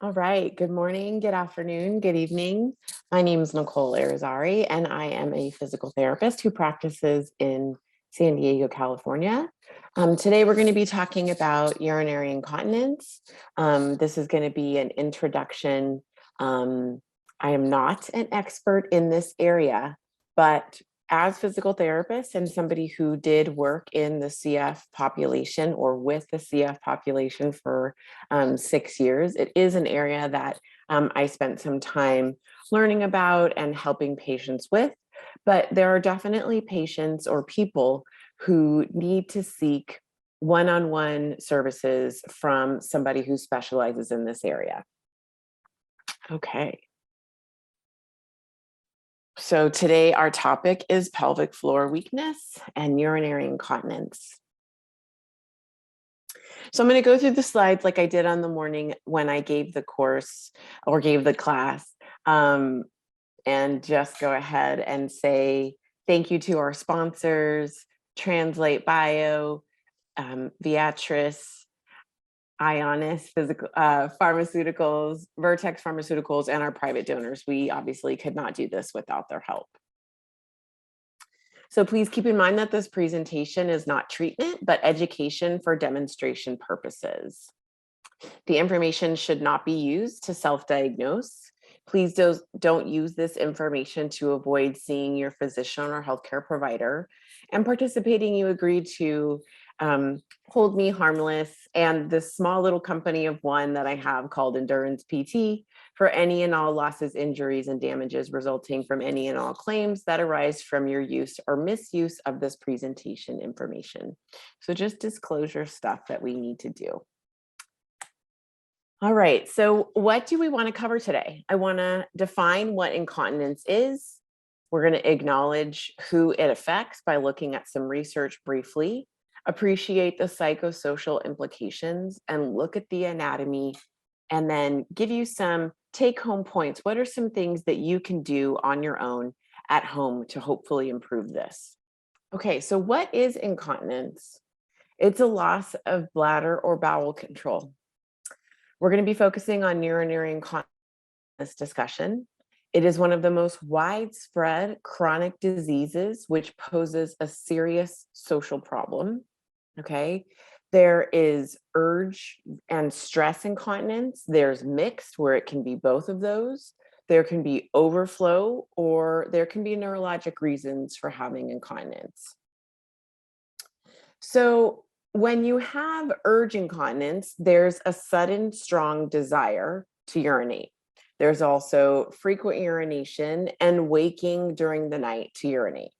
All right. Good morning, good afternoon, good evening. My name is Nicole Irizarry, and I am a physical therapist who practices in San Diego, California. Today, we're going to be talking about urinary incontinence. This is going to be an introduction. I am not an expert in this area, but as physical therapist and somebody who did work in the CF population or with the CF population for 6 years. It is an area that I spent some time learning about and helping patients with, but there are definitely patients or people who need to seek one-on-one services from somebody who specializes in this area. Okay. So today our topic is pelvic floor weakness and urinary incontinence. So I'm going to go through the slides like I did on the morning when I gave the course or gave the class, and just go ahead and say thank you to our sponsors, Translate Bio, Viatris, Ionis Pharmaceuticals, Vertex Pharmaceuticals, and our private donors. We obviously could not do this without their help. So please keep in mind that this presentation is not treatment, but education for demonstration purposes. The information should not be used to self-diagnose. Please don't use this information to avoid seeing your physician or healthcare provider. And participating, you agree to hold me harmless and this small little company of one that I have called Endurance PT for any and all losses, injuries, and damages resulting from any and all claims that arise from your use or misuse of this presentation information. So just disclosure stuff that we need to do. All right, so what do we want to cover today? I want to define what incontinence is. We're going to acknowledge who it affects by looking at some research briefly, appreciate the psychosocial implications, and look at the anatomy, and then give you some take-home points. What are some things that you can do on your own at home to hopefully improve this? Okay, so what is incontinence? It's a loss of bladder or bowel control. We're going to be focusing on urinary incontinence in this discussion. It is one of the most widespread chronic diseases, which poses a serious social problem. Okay. There is urge and stress incontinence. There's mixed, where it can be both of those. There can be overflow, or there can be neurologic reasons for having incontinence. So when you have urge incontinence, there's a sudden, strong desire to urinate. There's also frequent urination and waking during the night to urinate.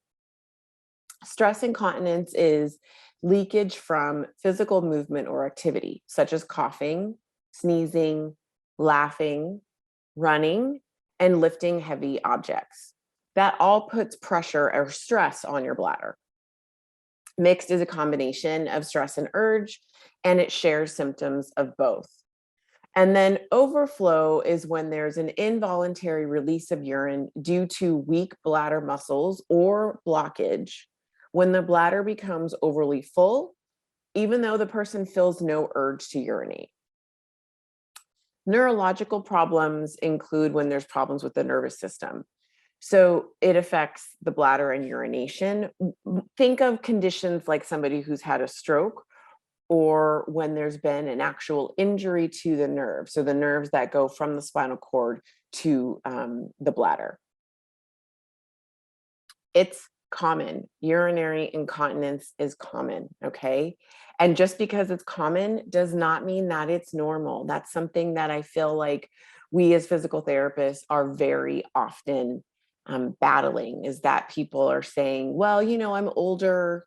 Stress incontinence is leakage from physical movement or activity, such as coughing, sneezing, laughing, running, and lifting heavy objects. That all puts pressure or stress on your bladder. Mixed is a combination of stress and urge, and it shares symptoms of both. And then overflow is when there's an involuntary release of urine due to weak bladder muscles or blockage, when the bladder becomes overly full, even though the person feels no urge to urinate. Neurological problems include when there's problems with the nervous system. So it affects the bladder and urination. Think of conditions like somebody who's had a stroke, or when there's been an actual injury to the nerve. So the nerves that go from the spinal cord to the bladder. It's common. Urinary incontinence is common, okay? And just because it's common does not mean that it's normal. That's something that I feel like we as physical therapists are very often battling, is that people are saying, well, you know, I'm older,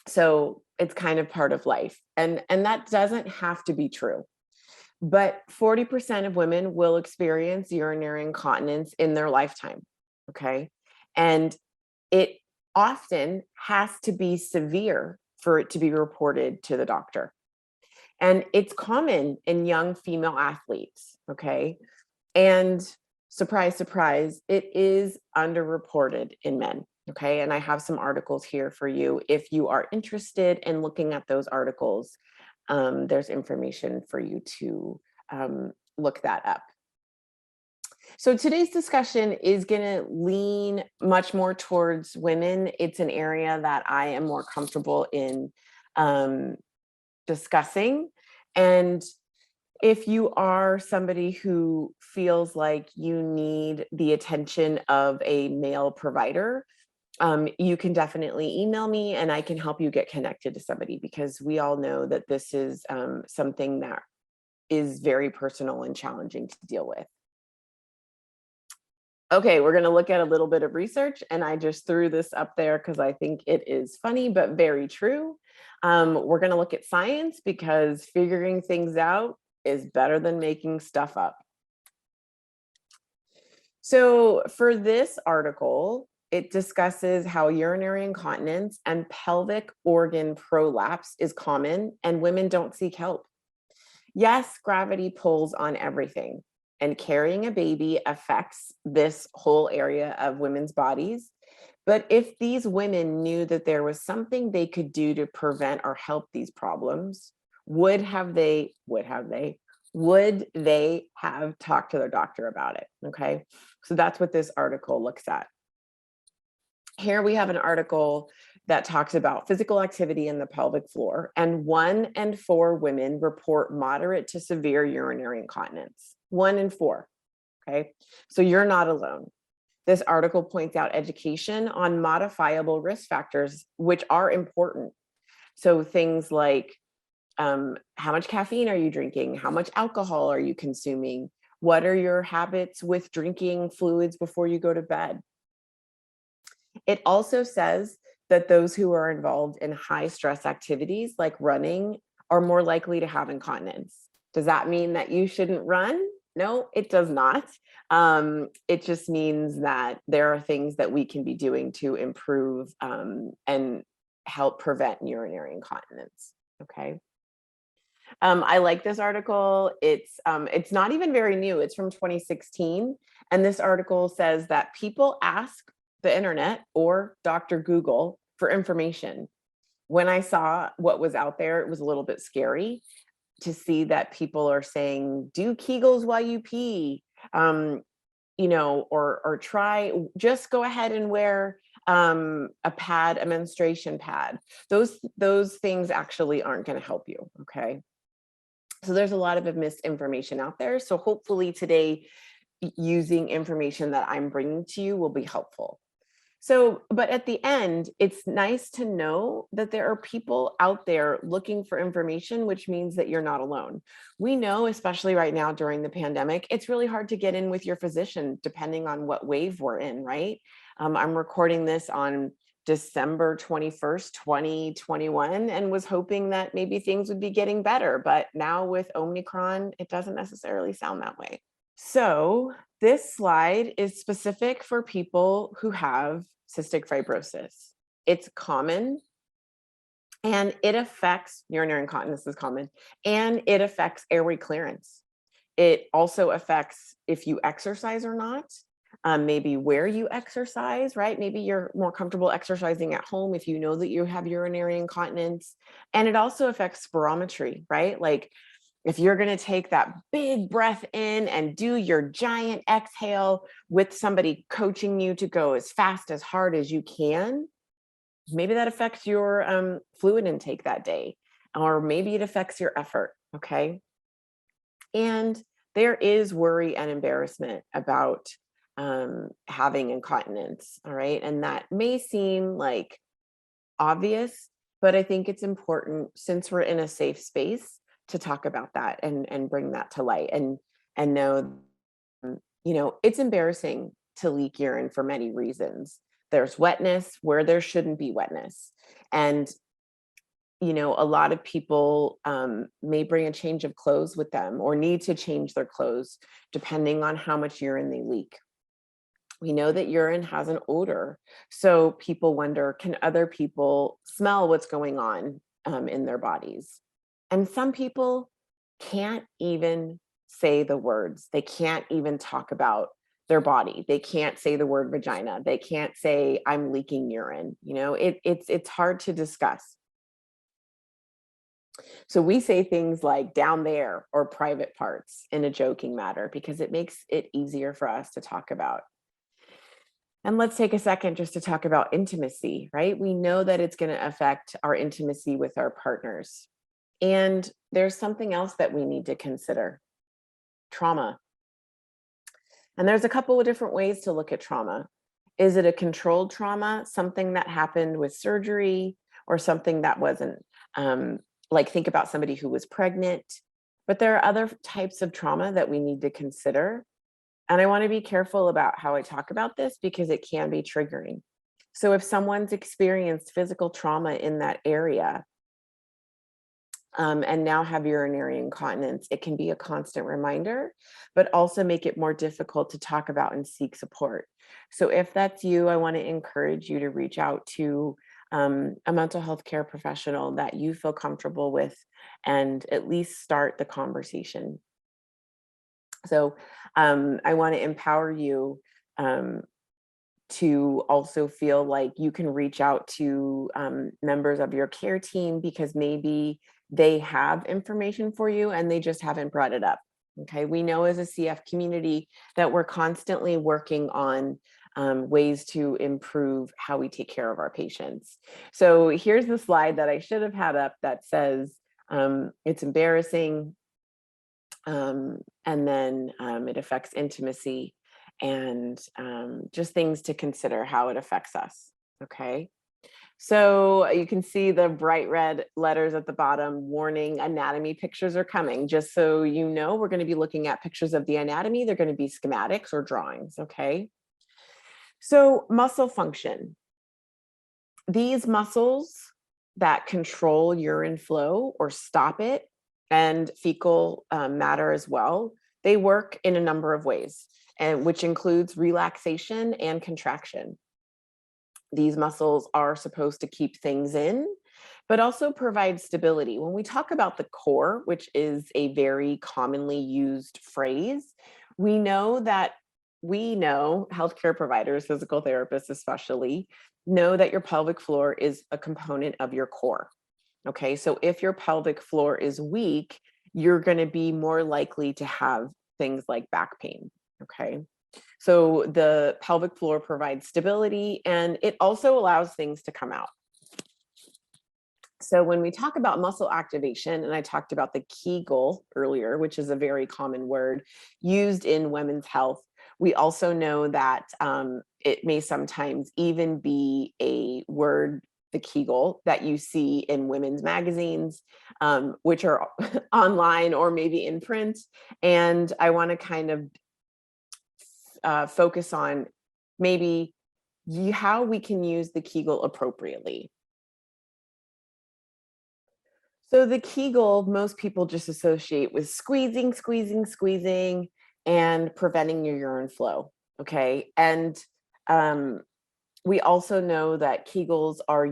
so it's kind of part of life. And that doesn't have to be true. But 40% of women will experience urinary incontinence in their lifetime, okay? And it often has to be severe for it to be reported to the doctor. And it's common in young female athletes, okay? And surprise, surprise, it is underreported in men. Okay, and I have some articles here for you if you are interested in looking at those articles. there's information for you to look that up. So today's discussion is going to lean much more towards women. It's an area that I am more comfortable in discussing. And if you are somebody who feels like you need the attention of a male provider, you can definitely email me and I can help you get connected to somebody, because we all know that this is something that is very personal and challenging to deal with. Okay, we're going to look at a little bit of research, and I just threw this up there because I think it is funny, but very true. We're going to look at science, because figuring things out is better than making stuff up. So for this article, it discusses how urinary incontinence and pelvic organ prolapse is common and women don't seek help. Yes, gravity pulls on everything, and carrying a baby affects this whole area of women's bodies. But if these women knew that there was something they could do to prevent or help these problems, would they have talked to their doctor about it? Okay, so that's what this article looks at. Here we have an article that talks about physical activity in the pelvic floor, and 1 in 4 women report moderate to severe urinary incontinence. 1 in 4. Okay, so you're not alone. This article points out education on modifiable risk factors, which are important. So things like how much caffeine are you drinking? How much alcohol are you consuming? What are your habits with drinking fluids before you go to bed? It also says that those who are involved in high stress activities like running are more likely to have incontinence. Does that mean that you shouldn't run? No, it does not. It just means that there are things that we can be doing to improve and help prevent urinary incontinence. Okay. I like this article. It's not even very new. It's from 2016. And this article says that people ask the internet or Dr. Google for information. When I saw what was out there, it was a little bit scary to see that people are saying, do Kegels while you pee, or just go ahead and wear a pad, a menstruation pad. Those things actually aren't going to help you. Okay. So there's a lot of misinformation out there. So hopefully today, using information that I'm bringing to you will be helpful. So, but at the end, it's nice to know that there are people out there looking for information, which means that you're not alone. We know, especially right now during the pandemic, it's really hard to get in with your physician depending on what wave we're in, right? I'm recording this on December 21st, 2021, and was hoping that maybe things would be getting better. But now with Omicron, it doesn't necessarily sound that way. So this slide is specific for people who have cystic fibrosis. It's common and it affects urinary incontinence is common, and it affects airway clearance. It also affects if you exercise or not, maybe where you exercise, right? Maybe you're more comfortable exercising at home if you know that you have urinary incontinence. And it also affects spirometry, right? Like if you're going to take that big breath in and do your giant exhale with somebody coaching you to go as fast, as hard as you can, maybe that affects your fluid intake that day, or maybe it affects your effort. Okay. And there is worry and embarrassment about having incontinence. All right. And that may seem like obvious, but I think it's important, since we're in a safe space, to talk about that and bring that to light and know, it's embarrassing to leak urine for many reasons. There's wetness where there shouldn't be wetness. And, a lot of people may bring a change of clothes with them or need to change their clothes depending on how much urine they leak. We know that urine has an odor. So people wonder, can other people smell what's going on in their bodies? And some people can't even say the words. They can't even talk about their body. They can't say the word vagina. They can't say, I'm leaking urine. It's hard to discuss. So we say things like down there or private parts in a joking manner because it makes it easier for us to talk about. And let's take a second just to talk about intimacy, right? We know that it's going to affect our intimacy with our partners. And there's something else that we need to consider: trauma. And there's a couple of different ways to look at trauma. Is it a controlled trauma, something that happened with surgery, or something that wasn't? Like, think about somebody who was pregnant. But there are other types of trauma that we need to consider. And I want to be careful about how I talk about this because it can be triggering. So if someone's experienced physical trauma in that area, and now have urinary incontinence, it can be a constant reminder, but also make it more difficult to talk about and seek support. So if that's you, I want to encourage you to reach out to a mental health care professional that you feel comfortable with and at least start the conversation. So I want to empower you to also feel like you can reach out to members of your care team because maybe they have information for you and they just haven't brought it up. Okay, we know as a CF community that we're constantly working on ways to improve how we take care of our patients. So here's the slide that I should have had up that says it's embarrassing, and then it affects intimacy, and just things to consider how it affects us. Okay. So you can see the bright red letters at the bottom, warning, anatomy pictures are coming. Just so you know, we're going to be looking at pictures of the anatomy. They're going to be schematics or drawings. Okay. So muscle function. These muscles that control urine flow or stop it, and fecal matter as well, they work in a number of ways, and which includes relaxation and contraction. These muscles are supposed to keep things in, but also provide stability. When we talk about the core, which is a very commonly used phrase, we know healthcare providers, physical therapists especially, know that your pelvic floor is a component of your core. Okay, so if your pelvic floor is weak, you're going to be more likely to have things like back pain. Okay. So the pelvic floor provides stability and it also allows things to come out. So when we talk about muscle activation, and I talked about the Kegel earlier, which is a very common word used in women's health, we also know that it may sometimes even be a word, the Kegel, that you see in women's magazines, which are online or maybe in print. And I want to kind of focus on maybe how we can use the Kegel appropriately. So the Kegel, most people just associate with squeezing, squeezing, squeezing, and preventing your urine flow. Okay. And we also know that Kegels are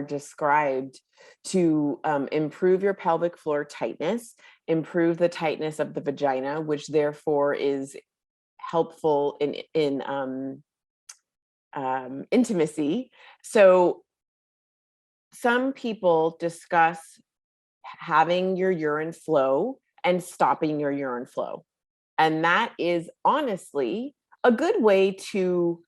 described to improve your pelvic floor tightness, improve the tightness of the vagina, which therefore is helpful in intimacy. So some people discuss having your urine flow and stopping your urine flow. And that is honestly a good way to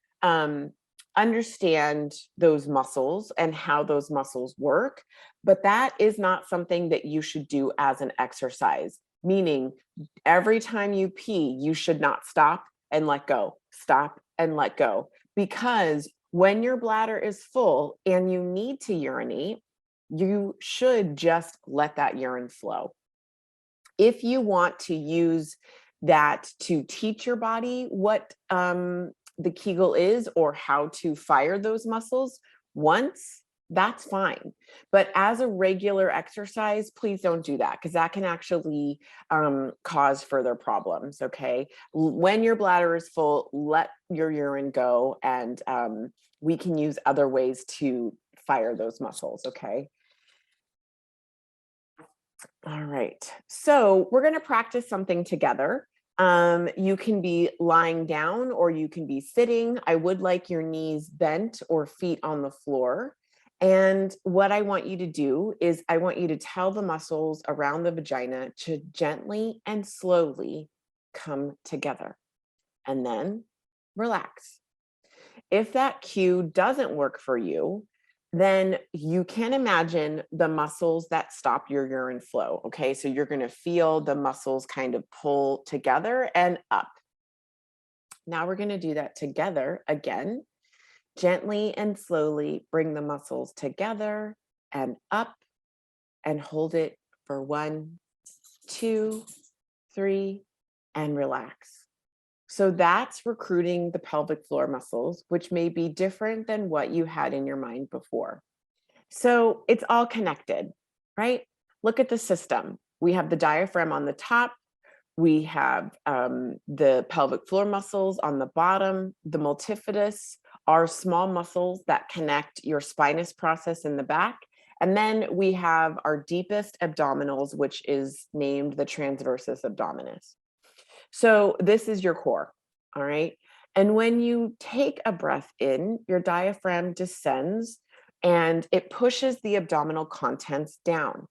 understand those muscles and how those muscles work. But that is not something that you should do as an exercise, meaning every time you pee, you should not stop and let go, stop and let go. Because when your bladder is full and you need to urinate, you should just let that urine flow. If you want to use that to teach your body what the Kegel is or how to fire those muscles once, that's fine. But as a regular exercise, please don't do that because that can actually cause further problems. Okay. When your bladder is full, let your urine go, and we can use other ways to fire those muscles. Okay. All right. So we're going to practice something together. You can be lying down or you can be sitting. I would like your knees bent or feet on the floor. And what I want you to do is I want you to tell the muscles around the vagina to gently and slowly come together and then relax. If that cue doesn't work for you, then you can imagine the muscles that stop your urine flow. Okay, so you're going to feel the muscles kind of pull together and up. Now we're going to do that together again. Gently and slowly bring the muscles together and up and hold it for 1, 2, 3, and relax. So that's recruiting the pelvic floor muscles, which may be different than what you had in your mind before. So it's all connected, right? Look at the system. We have the diaphragm on the top. We have the pelvic floor muscles on the bottom. The multifidus are small muscles that connect your spinous process in the back. And then we have our deepest abdominals, which is named the transversus abdominis. So this is your core, all right? And when you take a breath in, your diaphragm descends and it pushes the abdominal contents down,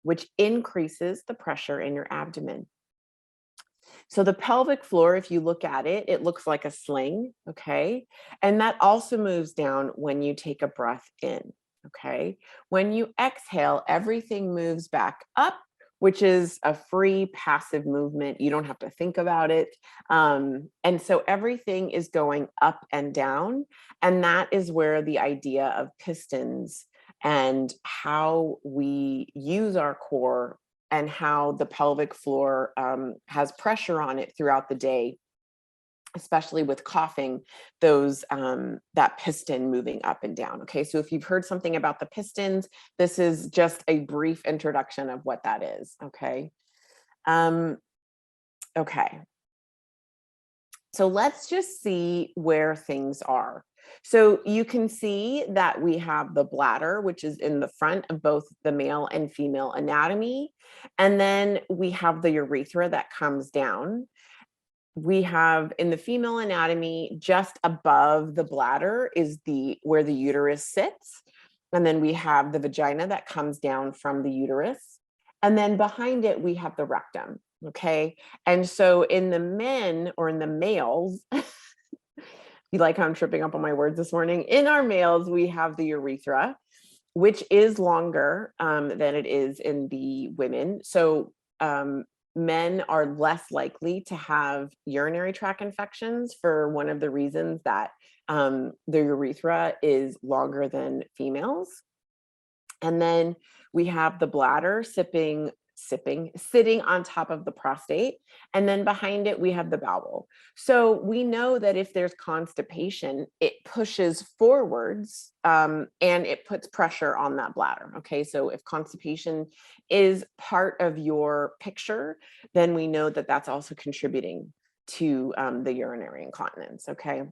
which increases the pressure in your abdomen. So the pelvic floor, if you look at it, it looks like a sling, okay? And that also moves down when you take a breath in, okay? When you exhale, everything moves back up, which is a free passive movement. You don't have to think about it. And so everything is going up and down. And that is where the idea of pistons and how we use our core and how the pelvic floor has pressure on it throughout the day, especially with coughing, that piston moving up and down. Okay, so if you've heard something about the pistons, this is just a brief introduction of what that is. Okay. Okay. So let's just see where things are. So you can see that we have the bladder, which is in the front of both the male and female anatomy. And then we have the urethra that comes down. We have in the female anatomy, just above the bladder is where the uterus sits. And then we have the vagina that comes down from the uterus. And then behind it, we have the rectum. Okay. And so in the men or in the males, you like how I'm tripping up on my words this morning? In our males, we have the urethra, which is longer than it is in the women. So men are less likely to have urinary tract infections for one of the reasons that the urethra is longer than females. And then we have the bladder sitting on top of the prostate. And then behind it, we have the bowel. So we know that if there's constipation, it pushes forwards and it puts pressure on that bladder. Okay, so if constipation is part of your picture, then we know that that's also contributing to the urinary incontinence. Okay.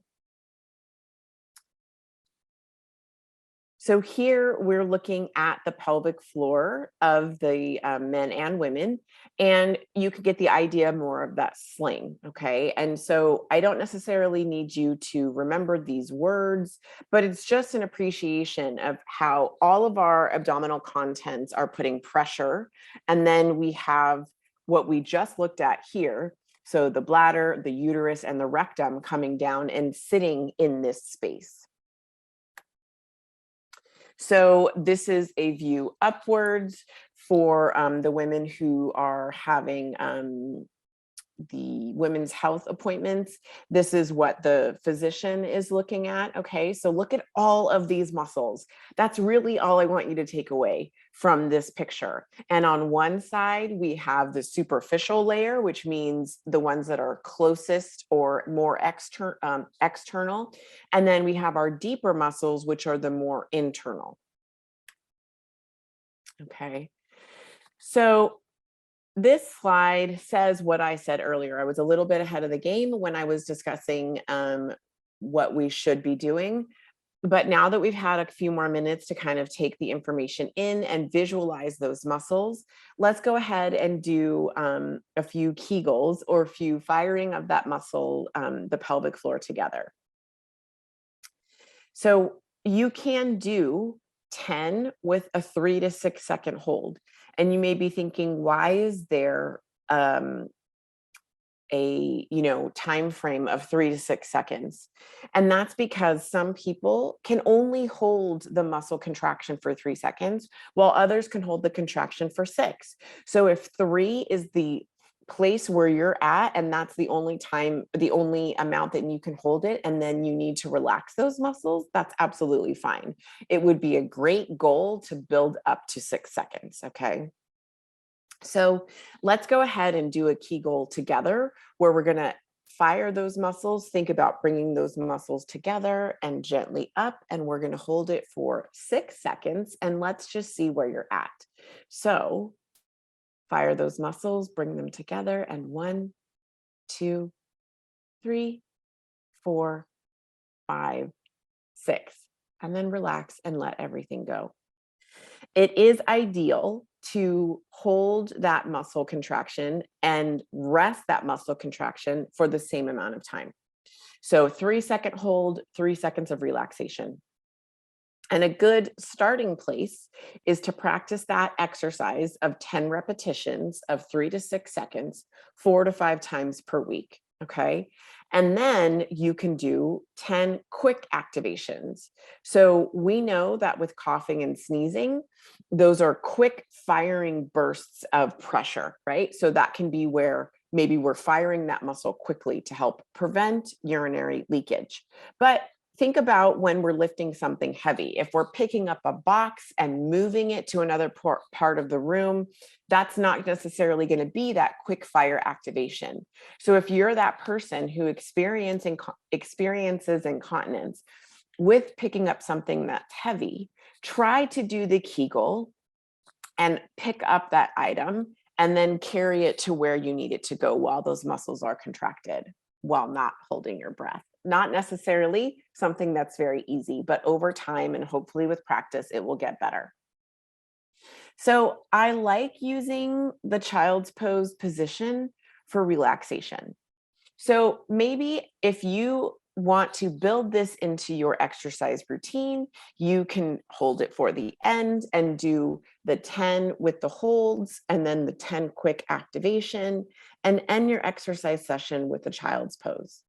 So here we're looking at the pelvic floor of the men and women, and you could get the idea more of that sling, okay? And so I don't necessarily need you to remember these words, but it's just an appreciation of how all of our abdominal contents are putting pressure. And then we have what we just looked at here. So the bladder, the uterus, and the rectum coming down and sitting in this space. So this is a view upwards for the women who are having the women's health appointments. This is what the physician is looking at. Okay, so look at all of these muscles. That's really all I want you to take away from this picture. And on one side, we have the superficial layer, which means the ones that are closest or more external. And then we have our deeper muscles, which are the more internal. Okay, so this slide says what I said earlier. I was a little bit ahead of the game when I was discussing what we should be doing. But now that we've had a few more minutes to kind of take the information in and visualize those muscles, let's go ahead and do a few Kegels or a few firing of that muscle, the pelvic floor together. So you can do 10 with a 3 to 6 second hold. And you may be thinking, why is there a time frame of 3 to 6 seconds? And that's because some people can only hold the muscle contraction for 3 seconds, while others can hold the contraction for 6. So if 3 is the place where you're at, and that's the only amount that you can hold it, and then you need to relax those muscles, that's absolutely fine. It would be a great goal to build up to 6 seconds. Okay. So let's go ahead and do a Kegel together, where we're going to fire those muscles. Think about bringing those muscles together and gently up, and we're going to hold it for 6 seconds, and let's just see where you're at. So fire those muscles, bring them together, and 1, 2, 3, 4, 5, 6, and then relax and let everything go. It is ideal to hold that muscle contraction and rest that muscle contraction for the same amount of time. So 3-second hold, 3 seconds of relaxation. And a good starting place is to practice that exercise of 10 repetitions of 3 to 6 seconds, 4 to 5 times per week. Okay. And then you can do 10 quick activations. So we know that with coughing and sneezing, those are quick firing bursts of pressure, right? So that can be where maybe we're firing that muscle quickly to help prevent urinary leakage. But think about when we're lifting something heavy. If we're picking up a box and moving it to another part of the room, that's not necessarily going to be that quick fire activation. So if you're that person who experiences incontinence with picking up something that's heavy, try to do the Kegel and pick up that item and then carry it to where you need it to go while those muscles are contracted, while not holding your breath. Not necessarily something that's very easy, but over time and hopefully with practice, it will get better. So I like using the child's pose position for relaxation. So maybe if you want to build this into your exercise routine, you can hold it for the end and do the 10 with the holds and then the 10 quick activation, and end your exercise session with the child's pose.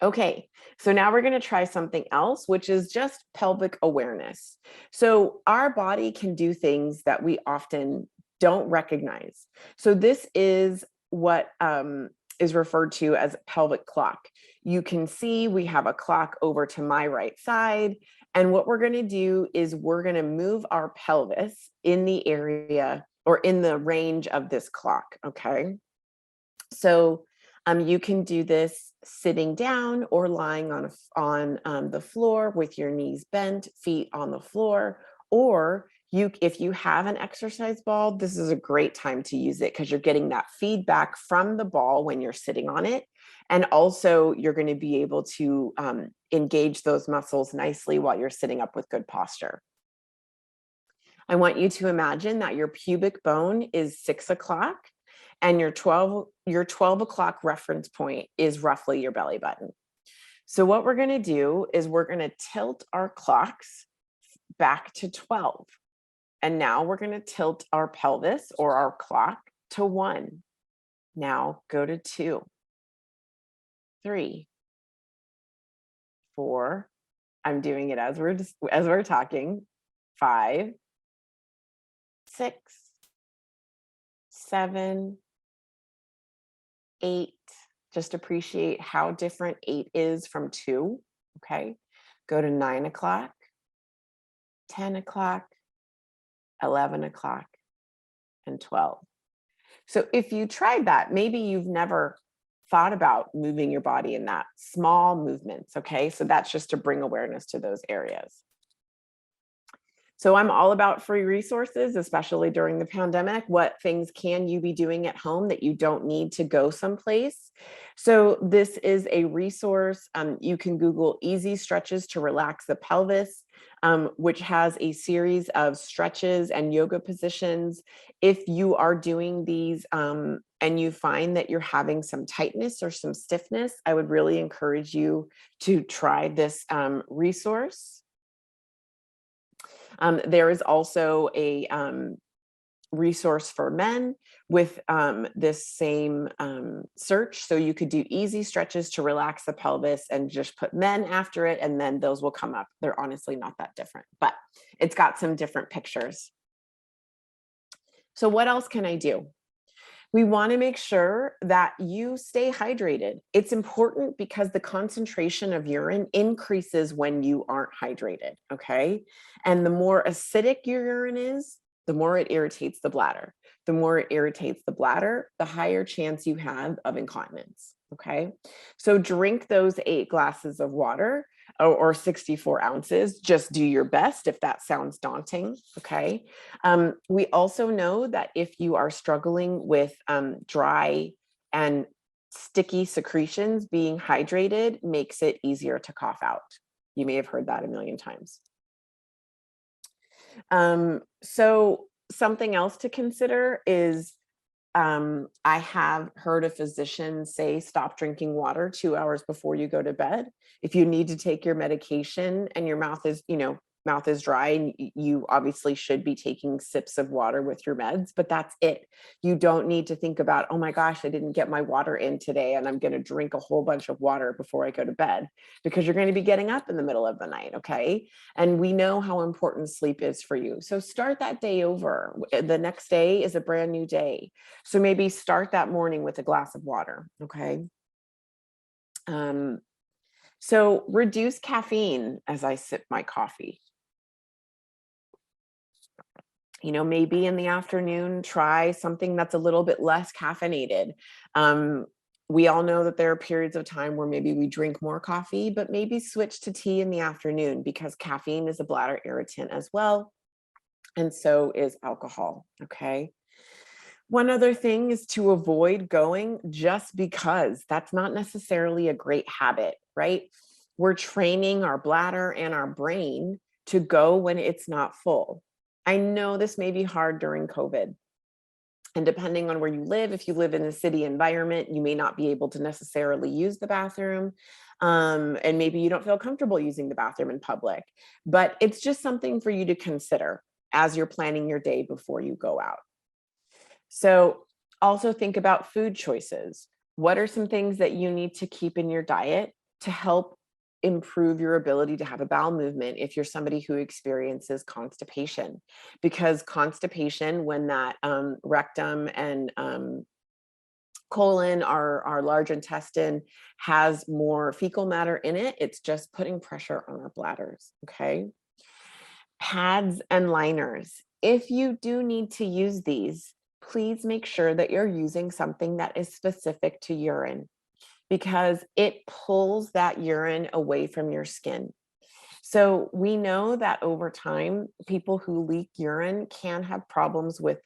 Okay, so now we're going to try something else, which is just pelvic awareness. So our body can do things that we often don't recognize. So this is what is referred to as a pelvic clock. You can see we have a clock over to my right side. And what we're going to do is we're going to move our pelvis in the area or in the range of this clock. Okay. So you can do this sitting down or lying on the floor with your knees bent, feet on the floor, or if you have an exercise ball, this is a great time to use it because you're getting that feedback from the ball when you're sitting on it. And also you're going to be able to engage those muscles nicely while you're sitting up with good posture. I want you to imagine that your pubic bone is 6 o'clock and your 12 o'clock reference point is roughly your belly button. So what we're going to do is we're going to tilt our clocks back to 12. And now we're going to tilt our pelvis or our clock to 1. Now go to 2, 3, 4. I'm doing it as we're talking. 5, 6, 7, 8. Just appreciate how different 8 is from 2. Okay. Go to 9 o'clock, 10 o'clock, 11 o'clock, and 12. So if you tried that, maybe you've never thought about moving your body in that small movements. Okay. So that's just to bring awareness to those areas. So I'm all about free resources, especially during the pandemic. What things can you be doing at home that you don't need to go someplace? So this is a resource. You can Google easy stretches to relax the pelvis, which has a series of stretches and yoga positions. If you are doing these and you find that you're having some tightness or some stiffness, I would really encourage you to try this resource. There is also a resource for men with this same search. So you could do easy stretches to relax the pelvis and just put men after it, and then those will come up. They're honestly not that different, but it's got some different pictures. So what else can I do? We want to make sure that you stay hydrated. It's important because the concentration of urine increases when you aren't hydrated, okay? And the more acidic your urine is, the more it irritates the bladder. The more it irritates the bladder, the higher chance you have of incontinence, okay? So drink those 8 glasses of water or 64 ounces. Just do your best if that sounds daunting, okay? We also know that if you are struggling with dry and sticky secretions, being hydrated makes it easier to cough out. You may have heard that a million times. So something else to consider is I have heard a physician say, stop drinking water 2 hours before you go to bed. If you need to take your medication and your mouth is, mouth is dry, and you obviously should be taking sips of water with your meds, but that's it. You don't need to think about, oh my gosh, I didn't get my water in today and I'm going to drink a whole bunch of water before I go to bed, because you're going to be getting up in the middle of the night. Okay. And we know how important sleep is for you. So start that day over. The next day is a brand new day. So maybe start that morning with a glass of water. Okay. So reduce caffeine as I sip my coffee. Maybe in the afternoon, try something that's a little bit less caffeinated. We all know that there are periods of time where maybe we drink more coffee, but maybe switch to tea in the afternoon, because caffeine is a bladder irritant as well. And so is alcohol. Okay. One other thing is to avoid going just because. That's not necessarily a great habit, right? We're training our bladder and our brain to go when it's not full. I know this may be hard during COVID. And depending on where you live, if you live in a city environment, you may not be able to necessarily use the bathroom. And maybe you don't feel comfortable using the bathroom in public. But it's just something for you to consider as you're planning your day before you go out. So also think about food choices. What are some things that you need to keep in your diet to help improve your ability to have a bowel movement if you're somebody who experiences constipation? Because constipation, when that rectum and colon, our large intestine, has more fecal matter in it, it's just putting pressure on our bladders, okay? Pads and liners. If you do need to use these, please make sure that you're using something that is specific to urine, because it pulls that urine away from your skin. So we know that over time, people who leak urine can have problems with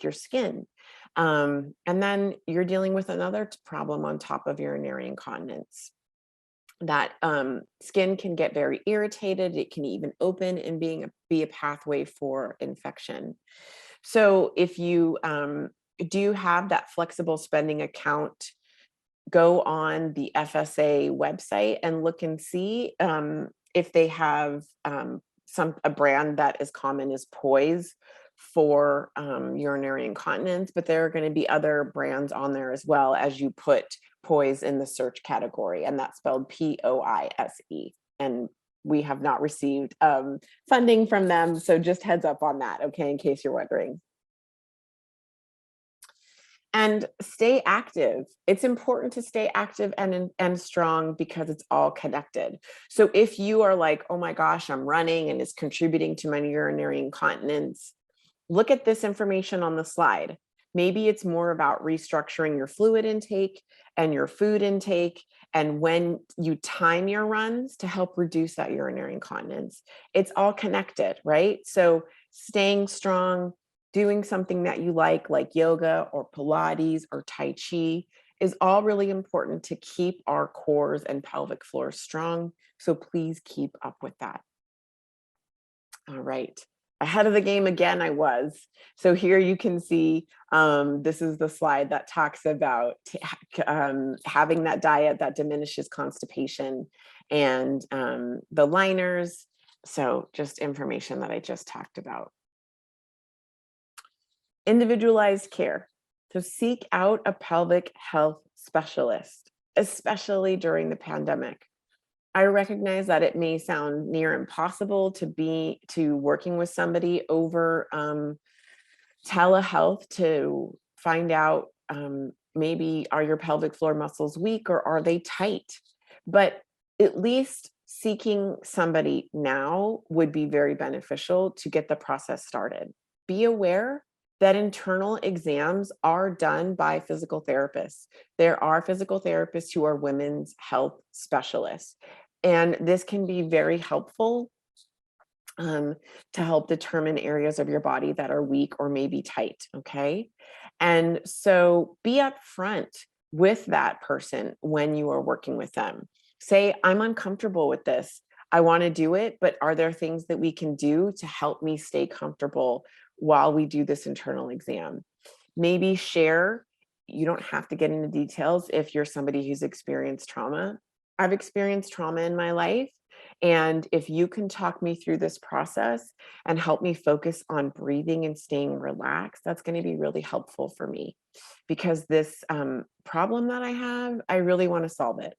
your skin. And then you're dealing with another problem on top of urinary incontinence. That skin can get very irritated. It can even open and be a pathway for infection. So if you do have that flexible spending account, go on the FSA website and look and see if they have a brand that is common as Poise for urinary incontinence, but there are going to be other brands on there as well, as you put Poise in the search category, and that's spelled POISE. And we have not received funding from them, so just heads up on that, okay, in case you're wondering. And stay active. It's important to stay active and strong, because it's all connected. So if you are like, oh my gosh, I'm running and it's contributing to my urinary incontinence, look at this information on the slide. Maybe it's more about restructuring your fluid intake and your food intake, and when you time your runs to help reduce that urinary incontinence. It's all connected, right? So staying strong, doing something that you like yoga or Pilates or Tai Chi, is all really important to keep our cores and pelvic floor strong. So please keep up with that. All right. Ahead of the game again, I was. So here you can see, this is the slide that talks about having that diet that diminishes constipation, and the liners. So just information that I just talked about. Individualized care. So seek out a pelvic health specialist, especially during the pandemic. I recognize that it may sound near impossible to working with somebody over telehealth to find out maybe are your pelvic floor muscles weak or are they tight? But at least seeking somebody now would be very beneficial to get the process started. Be aware that internal exams are done by physical therapists. There are physical therapists who are women's health specialists, and this can be very helpful to help determine areas of your body that are weak or maybe tight. Okay. And so be upfront with that person when you are working with them. Say, I'm uncomfortable with this. I want to do it, but are there things that we can do to help me stay comfortable while we do this internal exam? Maybe share. You don't have to get into details if you're somebody who's experienced trauma. I've experienced trauma in my life. And if you can talk me through this process and help me focus on breathing and staying relaxed, that's going to be really helpful for me because this problem that I have, I really want to solve it.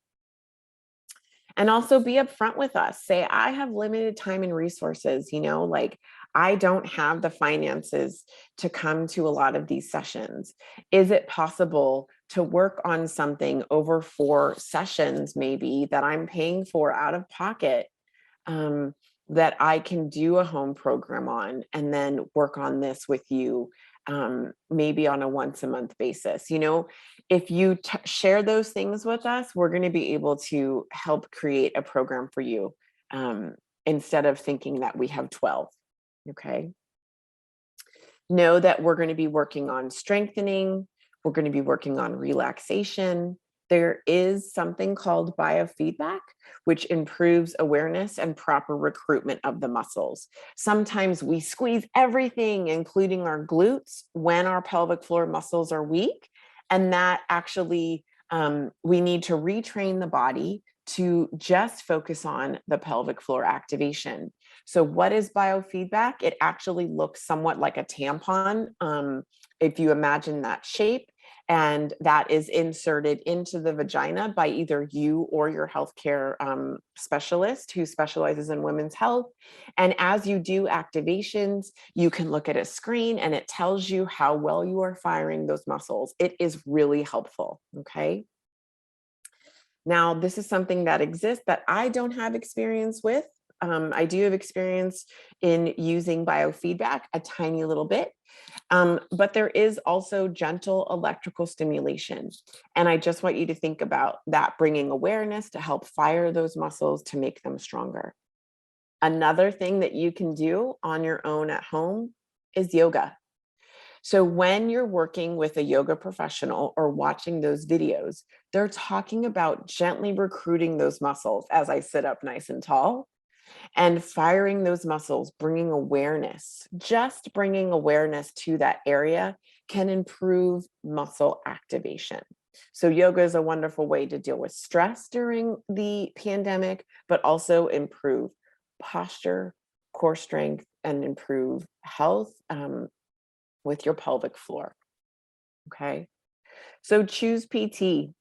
And also be upfront with us. Say, I have limited time and resources, like I don't have the finances to come to a lot of these sessions. Is it possible to work on something over 4 sessions, maybe that I'm paying for out of pocket? That I can do a home program on and then work on this with you, maybe on a once a month basis. If you share those things with us, we're going to be able to help create a program for you instead of thinking that we have 12. Okay. Know that we're going to be working on strengthening. We're going to be working on relaxation. There is something called biofeedback, which improves awareness and proper recruitment of the muscles. Sometimes we squeeze everything, including our glutes, when our pelvic floor muscles are weak. And that actually, we need to retrain the body to just focus on the pelvic floor activation. So what is biofeedback? It actually looks somewhat like a tampon, if you imagine that shape. And that is inserted into the vagina by either you or your healthcare specialist who specializes in women's health. And as you do activations, you can look at a screen and it tells you how well you are firing those muscles. It is really helpful. Okay. Now, this is something that exists that I don't have experience with. I do have experience in using biofeedback a tiny little bit. But there is also gentle electrical stimulation. And I just want you to think about that, bringing awareness to help fire those muscles to make them stronger. Another thing that you can do on your own at home is yoga. So when you're working with a yoga professional or watching those videos, they're talking about gently recruiting those muscles as I sit up nice and tall and firing those muscles, bringing awareness, just bringing awareness to that area can improve muscle activation. So yoga is a wonderful way to deal with stress during the pandemic, but also improve posture, core strength, and improve health with your pelvic floor. Okay. So choose PT.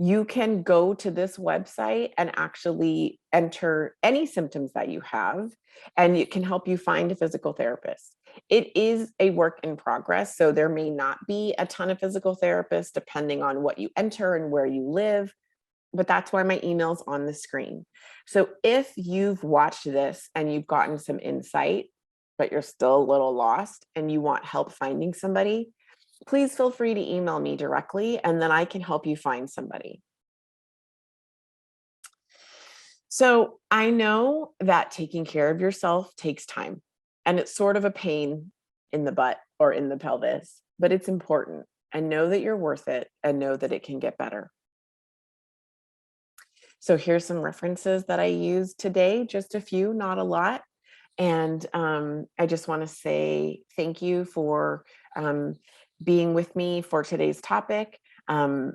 You can go to this website and actually enter any symptoms that you have, and it can help you find a physical therapist. It is a work in progress, so there may not be a ton of physical therapists depending on what you enter and where you live, but that's why my email's on the screen. So if you've watched this and you've gotten some insight, but you're still a little lost and you want help finding somebody, please feel free to email me directly and then I can help you find somebody. So I know that taking care of yourself takes time and it's sort of a pain in the butt or in the pelvis, but it's important, and know that you're worth it and know that it can get better. So here's some references that I used today, just a few, not a lot. And I just want to say thank you for being with me for today's topic. I'm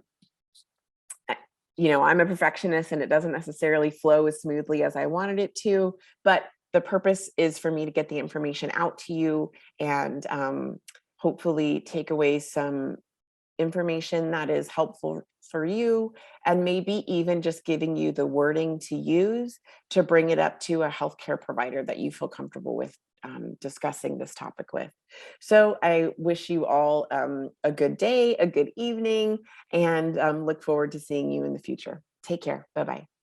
a perfectionist and it doesn't necessarily flow as smoothly as I wanted it to, but the purpose is for me to get the information out to you and hopefully take away some information that is helpful for you, and maybe even just giving you the wording to use to bring it up to a healthcare provider that you feel comfortable with discussing this topic with. So I wish you all a good day, a good evening, and look forward to seeing you in the future. Take care. Bye bye.